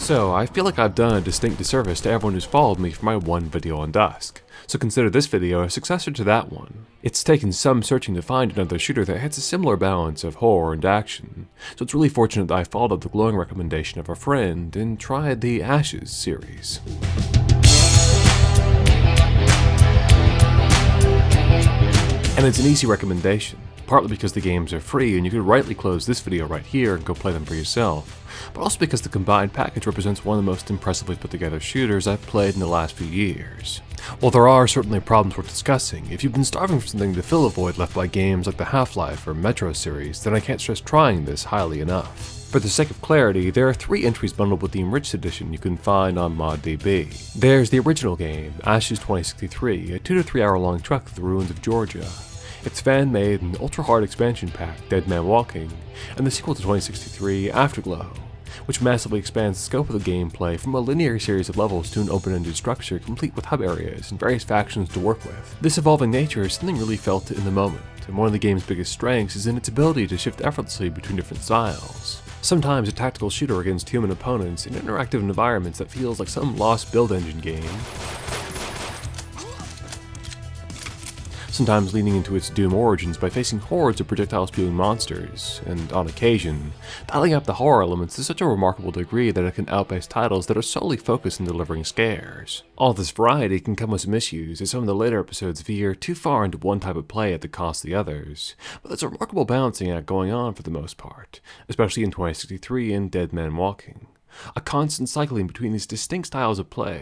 So, I feel like I've done a distinct disservice to everyone who's followed me for my one video on Dusk, so consider this video a successor to that one. It's taken some searching to find another shooter that hits a similar balance of horror and action, so it's really fortunate that I followed up the glowing recommendation of a friend and tried the Ashes series. And it's an easy recommendation, partly because the games are free and you could rightly close this video right here and go play them for yourself, but also because the combined package represents one of the most impressively put together shooters I've played in the last few years. While there are certainly problems worth discussing, if you've been starving for something to fill a void left by games like the Half-Life or Metro series, then I can't stress trying this highly enough. For the sake of clarity, there are 3 entries bundled with the Enriched Edition you can find on ModDB. There's the original game, Ashes 2063, a 2 to 3 hour long trek through the ruins of Georgia. Its fan-made and ultra-hard expansion pack, Dead Man Walking, and the sequel to 2063, Afterglow, which massively expands the scope of the gameplay from a linear series of levels to an open-ended structure complete with hub areas and various factions to work with. This evolving nature is something really felt in the moment, and one of the game's biggest strengths is in its ability to shift effortlessly between different styles. Sometimes a tactical shooter against human opponents in interactive environments that feels like some lost build engine game, sometimes leaning into its Doom origins by facing hordes of projectile-spewing monsters, and on occasion, dialing up the horror elements to such a remarkable degree that it can outpace titles that are solely focused on delivering scares. All this variety can come with some issues, as some of the later episodes veer too far into one type of play at the cost of the others, but there's a remarkable balancing act going on for the most part, especially in 2063 and Dead Man Walking. A constant cycling between these distinct styles of play.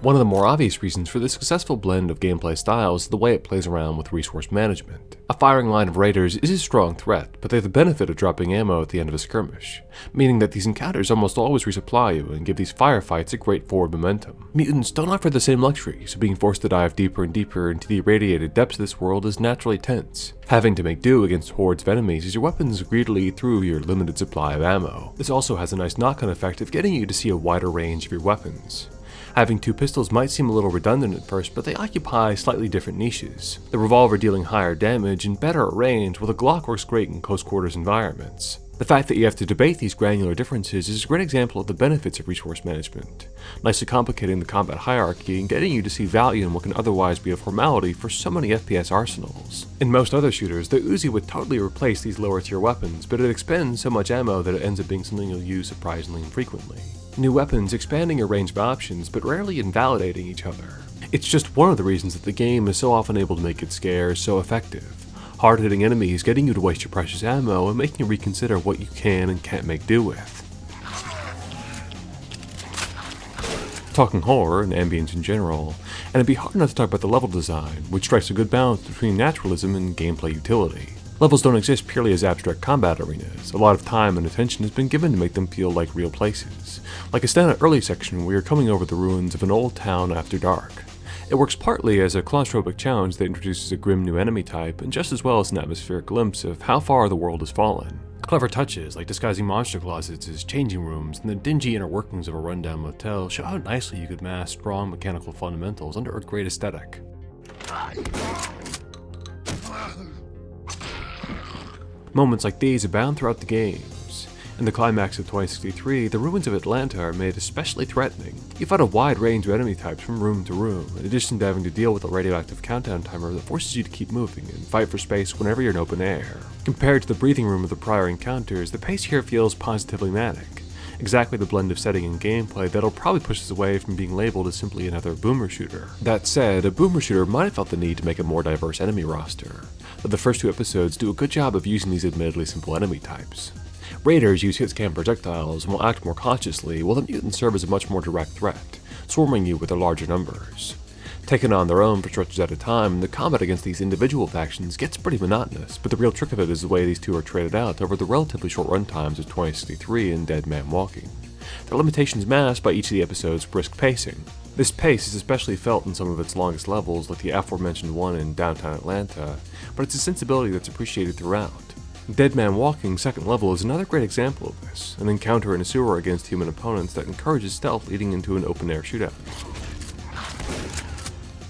One of the more obvious reasons for the successful blend of gameplay styles is the way it plays around with resource management. A firing line of raiders is a strong threat, but they have the benefit of dropping ammo at the end of a skirmish, meaning that these encounters almost always resupply you and give these firefights a great forward momentum. Mutants don't offer the same luxury, so being forced to dive deeper and deeper into the irradiated depths of this world is naturally tense, having to make do against hordes of enemies as your weapons greedily eat through your limited supply of ammo. This also has a nice knock-on effect of getting you to see a wider range of your weapons. Having 2 pistols might seem a little redundant at first, but they occupy slightly different niches, the revolver dealing higher damage and better at range, while the Glock works great in close quarters environments. The fact that you have to debate these granular differences is a great example of the benefits of resource management, nicely complicating the combat hierarchy and getting you to see value in what can otherwise be a formality for so many FPS arsenals. In most other shooters, the Uzi would totally replace these lower tier weapons, but it expends so much ammo that it ends up being something you'll use surprisingly infrequently. New weapons expanding your range of options, but rarely invalidating each other. It's just one of the reasons that the game is so often able to make its scares so effective. Hard-hitting enemies getting you to waste your precious ammo and making you reconsider what you can and can't make do with. Talking horror and ambience in general, and it'd be hard not to talk about the level design, which strikes a good balance between naturalism and gameplay utility. Levels don't exist purely as abstract combat arenas. A lot of time and attention has been given to make them feel like real places. Like a standout early section where you're coming over the ruins of an old town after dark. It works partly as a claustrophobic challenge that introduces a grim new enemy type, and just as well as an atmospheric glimpse of how far the world has fallen. Clever touches like disguising monster closets as changing rooms and the dingy inner workings of a rundown motel show how nicely you could mask strong mechanical fundamentals under a great aesthetic. Moments like these abound throughout the games. In the climax of 2063, the ruins of Atlanta are made especially threatening. You fight a wide range of enemy types from room to room, in addition to having to deal with a radioactive countdown timer that forces you to keep moving and fight for space whenever you're in open air. Compared to the breathing room of the prior encounters, the pace here feels positively manic. Exactly the blend of setting and gameplay that'll probably push us away from being labeled as simply another boomer shooter. That said, a boomer shooter might have felt the need to make a more diverse enemy roster, but the first 2 episodes do a good job of using these admittedly simple enemy types. Raiders use hit-scan projectiles and will act more cautiously, while the mutants serve as a much more direct threat, swarming you with their larger numbers. Taken on their own for stretches at a time, the combat against these individual factions gets pretty monotonous, but the real trick of it is the way these 2 are traded out over the relatively short runtimes of 2063 and Dead Man Walking. Their limitations masked by each of the episode's brisk pacing. This pace is especially felt in some of its longest levels, like the aforementioned one in downtown Atlanta, but it's a sensibility that's appreciated throughout. Dead Man Walking's second level is another great example of this, an encounter in a sewer against human opponents that encourages stealth leading into an open-air shootout.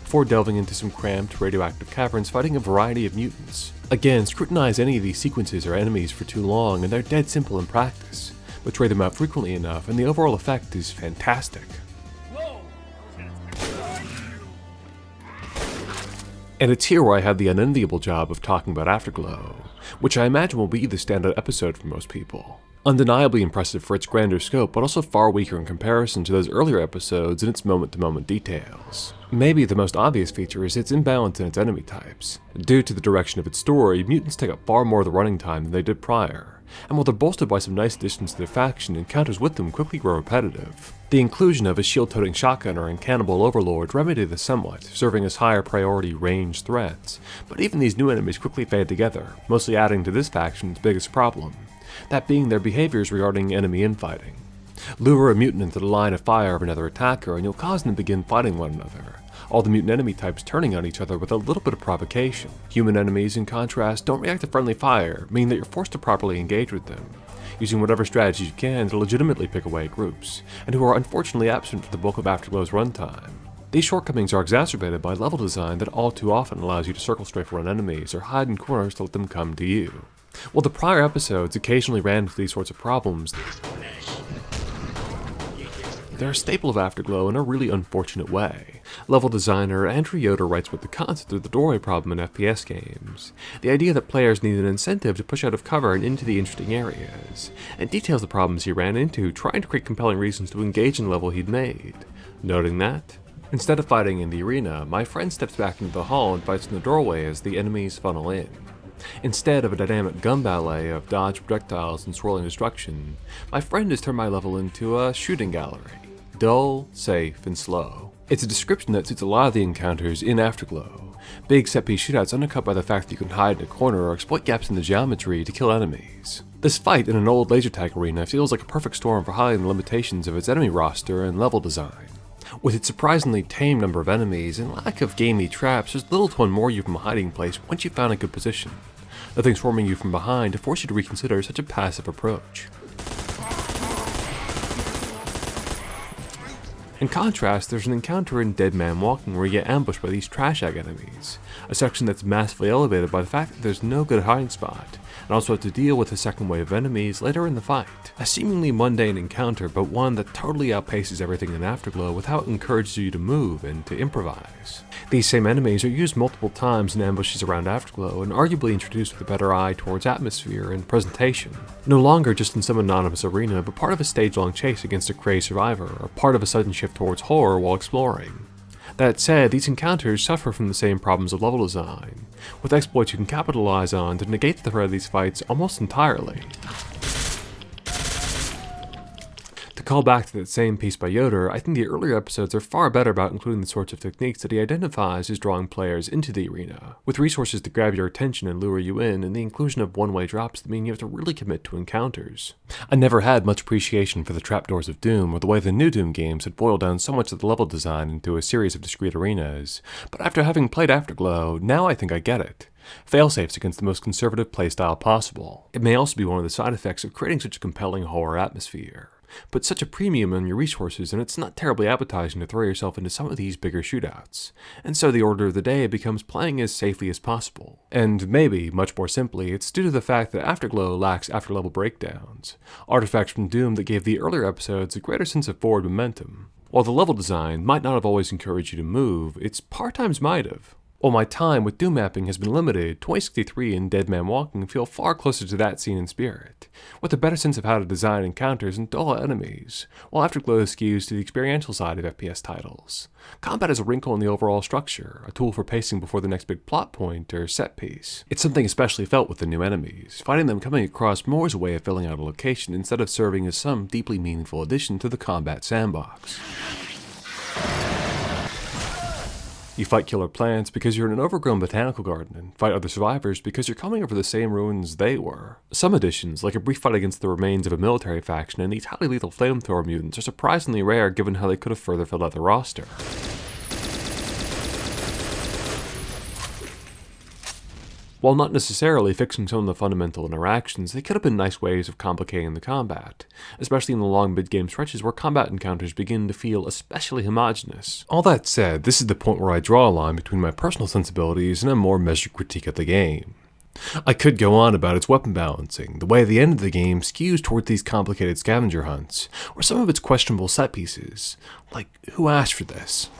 before delving into some cramped, radioactive caverns fighting a variety of mutants. Again, scrutinize any of these sequences or enemies for too long and they're dead simple in practice, but try them out frequently enough and the overall effect is fantastic. And it's here where I have the unenviable job of talking about Afterglow, which I imagine will be the standout episode for most people. Undeniably impressive for its grander scope, but also far weaker in comparison to those earlier episodes in its moment-to-moment details. Maybe the most obvious feature is its imbalance in its enemy types. Due to the direction of its story, mutants take up far more of the running time than they did prior, and while they're bolstered by some nice additions to their faction, encounters with them quickly grow repetitive. The inclusion of a shield-toting shotgunner and cannibal overlord remedy this somewhat, serving as higher priority ranged threats, but even these new enemies quickly fade together, mostly adding to this faction's biggest problem, that being their behaviors regarding enemy infighting. Lure a mutant into the line of fire of another attacker and you'll cause them to begin fighting one another, all the mutant enemy types turning on each other with a little bit of provocation. Human enemies, in contrast, don't react to friendly fire, meaning that you're forced to properly engage with them, using whatever strategies you can to legitimately pick away groups, and who are unfortunately absent for the bulk of Afterglow's runtime. These shortcomings are exacerbated by level design that all too often allows you to circle strafe around enemies or hide in corners to let them come to you. While the prior episodes occasionally ran into these sorts of problems, they're a staple of Afterglow in a really unfortunate way. Level designer Andrew Yoder writes with the concept of the doorway problem in FPS games, the idea that players need an incentive to push out of cover and into the interesting areas, and details the problems he ran into trying to create compelling reasons to engage in the level he'd made, noting that, instead of fighting in the arena, my friend steps back into the hall and fights in the doorway as the enemies funnel in. Instead of a dynamic gun ballet of dodge projectiles and swirling destruction, my friend has turned my level into a shooting gallery. Dull, safe, and slow. It's a description that suits a lot of the encounters in Afterglow. Big set-piece shootouts undercut by the fact that you can hide in a corner or exploit gaps in the geometry to kill enemies. This fight in an old laser tag arena feels like a perfect storm for highlighting the limitations of its enemy roster and level design. With its surprisingly tame number of enemies and lack of gamey traps, there's little to unmoor you from a hiding place once you've found a good position. Nothing swarming you from behind to force you to reconsider such a passive approach. In contrast, there's an encounter in Dead Man Walking where you get ambushed by these trash egg enemies, a section that's massively elevated by the fact that there's no good hiding spot, and also have to deal with a second wave of enemies later in the fight. A seemingly mundane encounter, but one that totally outpaces everything in Afterglow with how it encourages you to move and to improvise. These same enemies are used multiple times in ambushes around Afterglow and arguably introduced with a better eye towards atmosphere and presentation. No longer just in some anonymous arena, but part of a stage-long chase against a crazed survivor, or part of a sudden shift towards horror while exploring. That said, these encounters suffer from the same problems of level design, with exploits you can capitalize on to negate the threat of these fights almost entirely. To call back to that same piece by Yoder, I think the earlier episodes are far better about including the sorts of techniques that he identifies as drawing players into the arena, with resources to grab your attention and lure you in, and the inclusion of one-way drops that mean you have to really commit to encounters. I never had much appreciation for the trapdoors of Doom, or the way the new Doom games had boiled down so much of the level design into a series of discrete arenas, but after having played Afterglow, now I think I get it. Failsafes against the most conservative playstyle possible. It may also be one of the side effects of creating such a compelling horror atmosphere. Put such a premium on your resources and it's not terribly appetizing to throw yourself into some of these bigger shootouts. And so the order of the day becomes playing as safely as possible. And maybe, much more simply, it's due to the fact that Afterglow lacks after-level breakdowns, artifacts from Doom that gave the earlier episodes a greater sense of forward momentum. While the level design might not have always encouraged you to move, its part times might have. While my time with Doom mapping has been limited, 2063 and Dead Man Walking feel far closer to that scene in spirit, with a better sense of how to design encounters and dull enemies, while Afterglow skews to the experiential side of FPS titles. Combat is a wrinkle in the overall structure, a tool for pacing before the next big plot point or set piece. It's something especially felt with the new enemies, fighting them coming across more as a way of filling out a location instead of serving as some deeply meaningful addition to the combat sandbox. You fight killer plants because you're in an overgrown botanical garden, and fight other survivors because you're coming over the same ruins they were. Some additions, like a brief fight against the remains of a military faction and these highly lethal flamethrower mutants, are surprisingly rare given how they could have further filled out the roster. While not necessarily fixing some of the fundamental interactions, they could have been nice ways of complicating the combat, especially in the long mid-game stretches where combat encounters begin to feel especially homogenous. All that said, this is the point where I draw a line between my personal sensibilities and a more measured critique of the game. I could go on about its weapon balancing, the way the end of the game skews toward these complicated scavenger hunts, or some of its questionable set pieces. Like, who asked for this?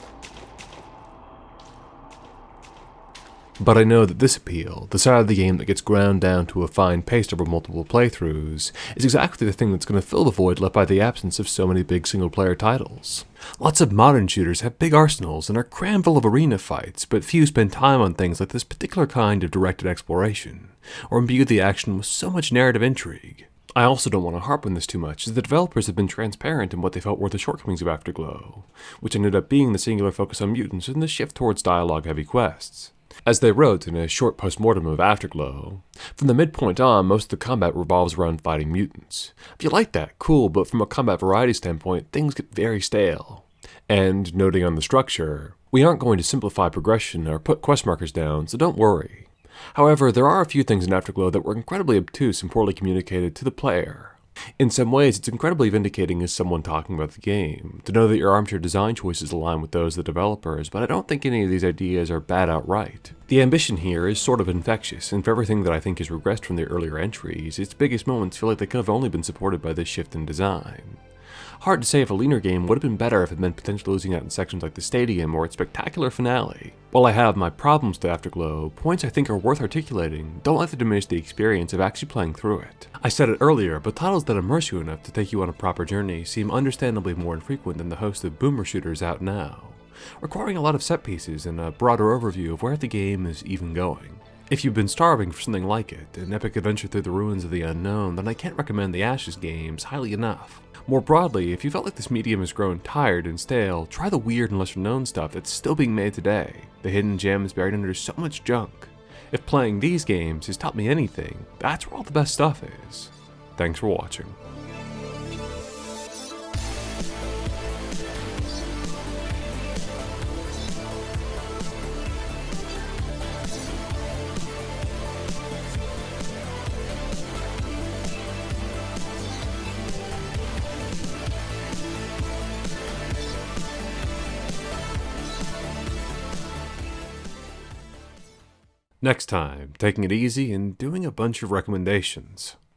But I know that this appeal, the side of the game that gets ground down to a fine paste over multiple playthroughs, is exactly the thing that's going to fill the void left by the absence of so many big single-player titles. Lots of modern shooters have big arsenals and are crammed full of arena fights, but few spend time on things like this particular kind of directed exploration, or imbue the action with so much narrative intrigue. I also don't want to harp on this too much, as the developers have been transparent in what they felt were the shortcomings of Afterglow, which ended up being the singular focus on mutants and the shift towards dialogue-heavy quests. As they wrote in a short post-mortem of Afterglow, from the midpoint on, most of the combat revolves around fighting mutants. If you like that, cool, but from a combat variety standpoint, things get very stale. And, noting on the structure, we aren't going to simplify progression or put quest markers down, so don't worry. However, there are a few things in Afterglow that were incredibly obtuse and poorly communicated to the player. In some ways, it's incredibly vindicating as someone talking about the game, to know that your armchair design choices align with those of the developers, but I don't think any of these ideas are bad outright. The ambition here is sort of infectious, and for everything that I think has regressed from the earlier entries, its biggest moments feel like they could have only been supported by this shift in design. Hard to say if a leaner game would have been better if it meant potentially losing out in sections like the Stadium or its spectacular finale. While I have my problems with Afterglow, points I think are worth articulating don't let them diminish the experience of actually playing through it. I said it earlier, but titles that immerse you enough to take you on a proper journey seem understandably more infrequent than the host of boomer shooters out now, requiring a lot of set pieces and a broader overview of where the game is even going. If you've been starving for something like it, an epic adventure through the ruins of the unknown, then I can't recommend the Ashes games highly enough. More broadly, if you felt like this medium has grown tired and stale, try the weird and lesser known stuff that's still being made today, the hidden gems buried under so much junk. If playing these games has taught me anything, that's where all the best stuff is. Thanks for watching. Next time, taking it easy and doing a bunch of recommendations.